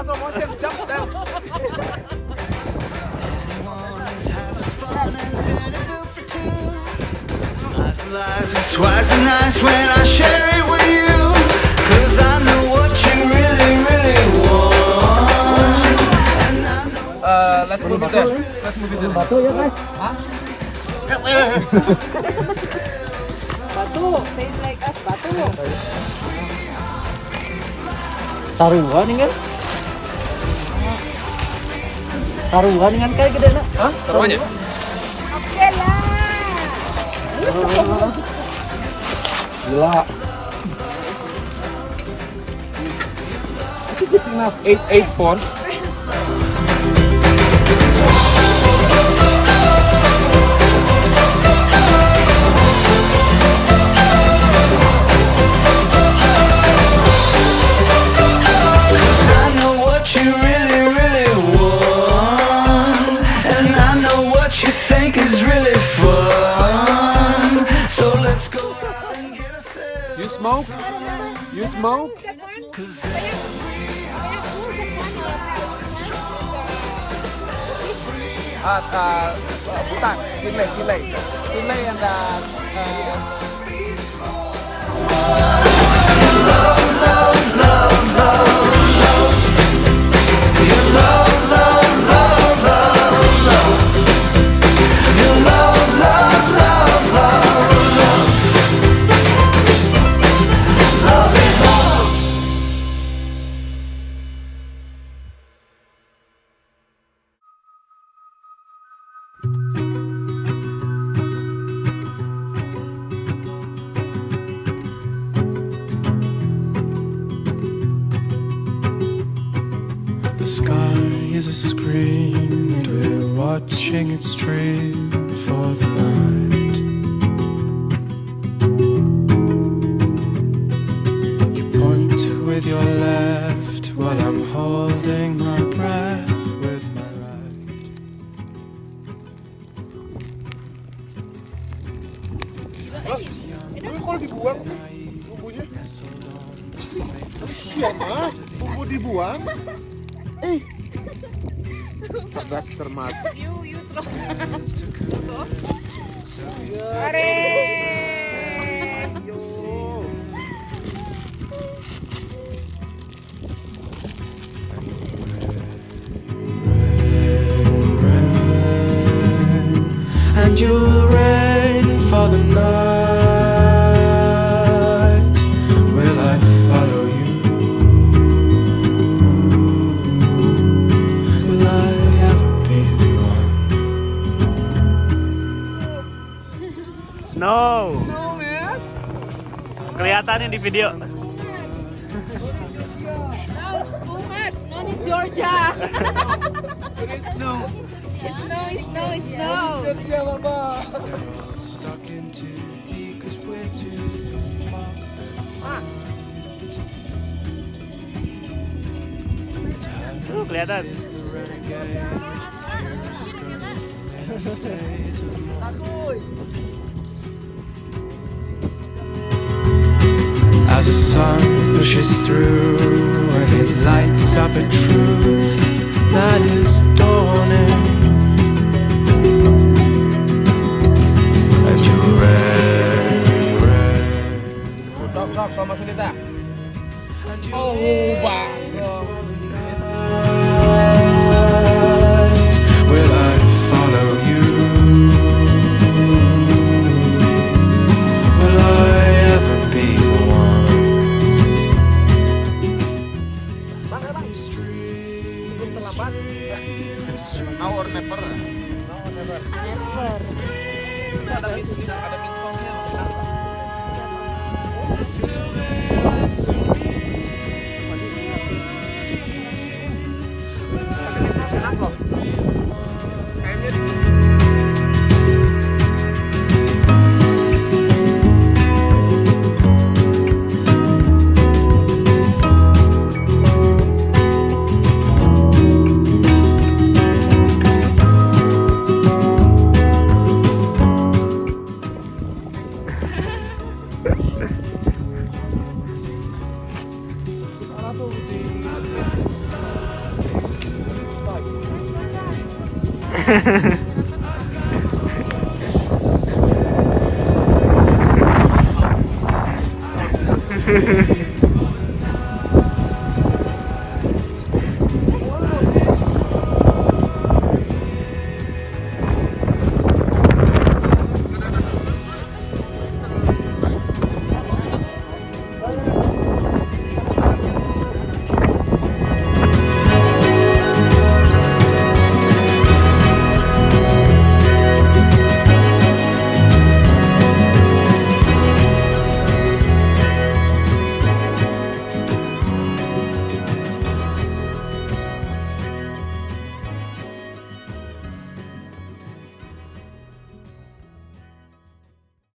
Slow motion, jump down. Twice as nice when I share it with you, 'cause I know what you really, really want. Let's move it there. Let's move it there. Batu ya guys. Hah? Batu, say it like us, batu. Taruhan nih kan? Taruhan nih kan kayak gede nak? Hah? Taruhannya? Oke lah. Gila. I think it's enough. 8 I know what you really, really want, and I know what you think is really fun. So let's go out and get ourselves. You smoke? You smoke? Butan, Chile and The sky is a screen and we're watching it stream for the night. You point with your left while I'm holding my breath with my right. Ini kalau dibuang sih bumbunya. Kasian ah, bumbu dibuang. Cerdas cermat. You throw. And you'll rain for the night. Will I follow you? Will I ever be the one? Snow. Kelihatannya di video. No, it's too much. No need Georgia. It's snow. It's snow. Stuck in too deep 'cause we're too far. Tuh kelihatan. Is the renegade you're skirting in a state of as the sun pushes through and it lights up a truth that is dawning. And you're red. Sok sama Sunita. Oh, bang. Will I follow you? Will I ever be the one? Bang, sebelum terlambat. Now or never. Itu ada mid songnya. Enak loh. Kayaknya